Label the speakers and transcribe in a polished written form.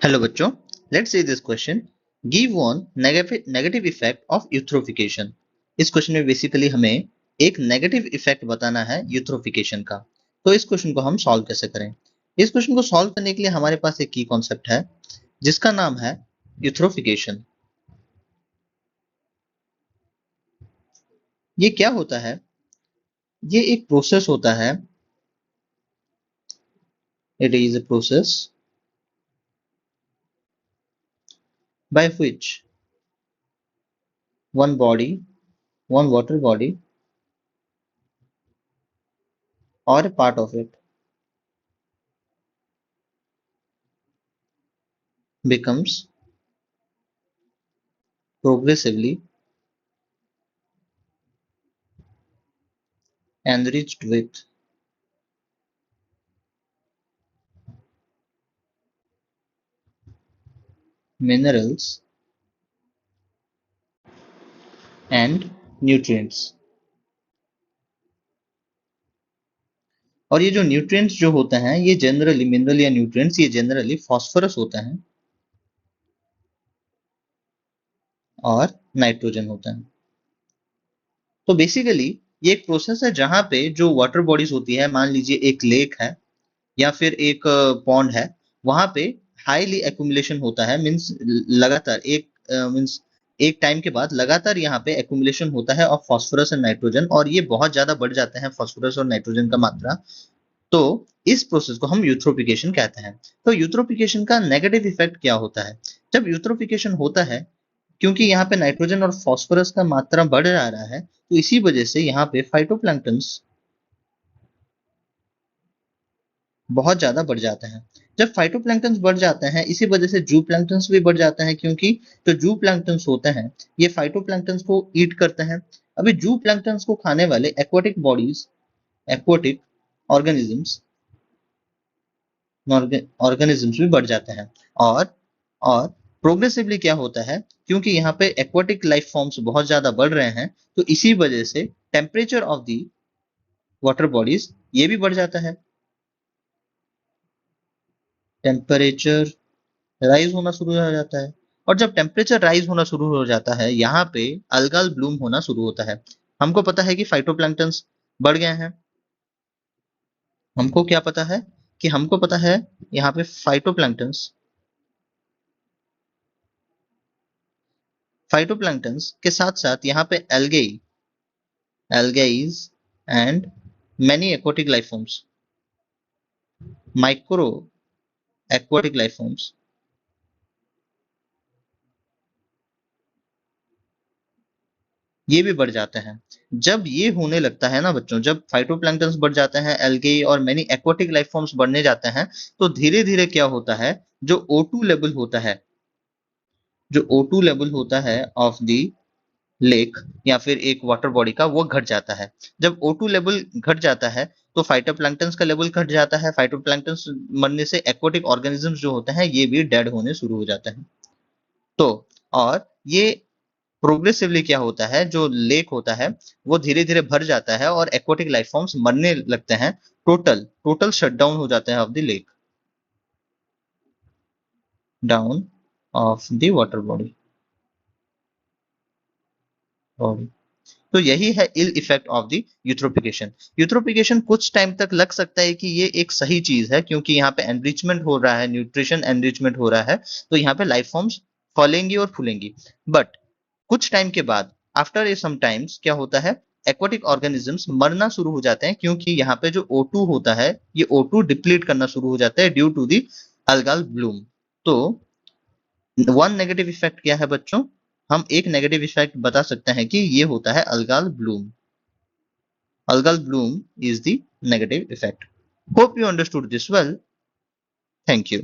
Speaker 1: Hello बच्चों, let's see this question. Give one negative effect of eutrophication. इस question में basically हमें एक नेगेटिव इफेक्ट बताना है यूथ्रोफिकेशन का। तो इस क्वेश्चन को हम सॉल्व कैसे करें? इस क्वेश्चन को सॉल्व करने के लिए हमारे पास एक की कॉन्सेप्ट है जिसका नाम है यूथ्रोफिकेशन। ये क्या होता है? ये एक प्रोसेस होता है। It is a process by which one body, one water body, or a part of it becomes progressively enriched with minerals and nutrients। और ये जो न्यूट्रिएंट्स जो होते हैं ये जनरली मिनरल या न्यूट्रिएंट्स ये जनरली फास्फोरस होते हैं और नाइट्रोजन होता है। तो बेसिकली ये एक प्रोसेस है जहां पे जो वाटर बॉडीज होती है, मान लीजिए एक लेक है या फिर एक पॉन्ड है, वहां पे हाईली एक्यूमुलेशन होता है। मींस लगातार मींस एक टाइम के बाद लगातार यहाँ पे एक्यूमुलेशन होता है ऑफ फास्फोरस एंड नाइट्रोजन, और ये बहुत ज्यादा बढ़ जाते हैं फास्फोरस और नाइट्रोजन का मात्रा। तो इस प्रोसेस को हम यूथ्रोफिकेशन कहते हैं। तो यूथ्रोफिकेशन का नेगेटिव इफेक्ट क्या होता है? जब यूथ्रोफिकेशन होता है, क्योंकि यहाँ पे नाइट्रोजन और फास्फोरस का मात्रा बढ़ जा रहा है, तो इसी वजह से यहाँ पे फाइटोप्लैंक्टन्स बहुत ज्यादा बढ़ जाते हैं। जब फाइटोप्लैंक्टन्स बढ़ जाते हैं, इसी वजह से जू प्लैंक्टन्स भी बढ़ जाते हैं, क्योंकि जो जू प्लैंक्टन्स होते हैं ये फाइटोप्लैंक्टन्स को ईट करते हैं। अभी जू प्लैंक्टन्स को खाने वाले aquatic bodies, aquatic organisms organisms भी बढ़ जाते हैं। और प्रोग्रेसिवली क्या होता है, क्योंकि यहाँ पे एक्वाटिक लाइफ फॉर्म्स बहुत ज्यादा बढ़ रहे हैं, तो इसी वजह से temperature of the water bodies ये भी बढ़ जाता है। टेम्परेचर राइज होना शुरू हो जाता है, और जब टेम्परेचर राइज होना शुरू हो जाता है, यहाँ पे अल्गाल ब्लूम होना शुरू होता है। हमको पता है कि फाइटोप्लैंक्टन्स बढ़ गए हैं। हमको क्या पता है कि हमको पता है यहाँ पे फाइटोप्लैंक्टन्स के साथ साथ यहाँ पे algaes and many aquatic life forms, micro aquatic life forms ये भी बढ़ जाते हैं। जब ये होने लगता है ना बच्चों, जब फाइटोप्लैंक्टन्स बढ़ जाते हैं, एल्गे और मैनी एक्वाटिक लाइफ फॉर्म्स बढ़ने जाते हैं, तो धीरे धीरे क्या होता है, जो O2 लेवल होता है, जो O2 लेवल होता है ऑफ दी लेक या फिर एक वाटर बॉडी का, वो घट जाता है। जब O2 लेवल घट जाता है तो फाइटोप्लैंक्टन्स का लेवल घट जाता है। फाइटोप्लैंक्टन्स मरने से एक्वाटिक ऑर्गेनिजम्स जो होते हैं ये भी डेड होने शुरू हो जाते हैं। तो और ये प्रोग्रेसिवली क्या होता है, जो लेक होता है वो धीरे धीरे भर जाता है और एक्वाटिक लाइफ फॉर्म्स मरने लगते हैं। टोटल टोटल शटडाउन हो जाता है of the lake, down of the water body body. तो यही है इल इफेक्ट ऑफ द यूथ्रोफिकेशन। यूथ्रोफिकेशन कुछ टाइम तक लग सकता है कि ये एक सही चीज है, क्योंकि यहाँ पे एनरिचमेंट हो रहा है, न्यूट्रिशन एनरिचमेंट हो रहा है, तो यहाँ पे लाइफ फॉर्म्स फलेंगी और फूलेंगी। बट कुछ टाइम के बाद, आफ्टर ए सम टाइम्स, क्या होता है, एक्वाटिक ऑर्गेनिजम्स मरना शुरू हो जाते हैं, क्योंकि यहाँ पे जो O2 होता है ये O2 डिप्लीट करना शुरू हो जाता है ड्यू टू दी अल्गाल ब्लूम। तो वन नेगेटिव इफेक्ट क्या है बच्चों? हम एक नेगेटिव इफेक्ट बता सकते हैं कि ये होता है algal bloom. Algal bloom is the negative effect. Hope you understood this well. Thank you.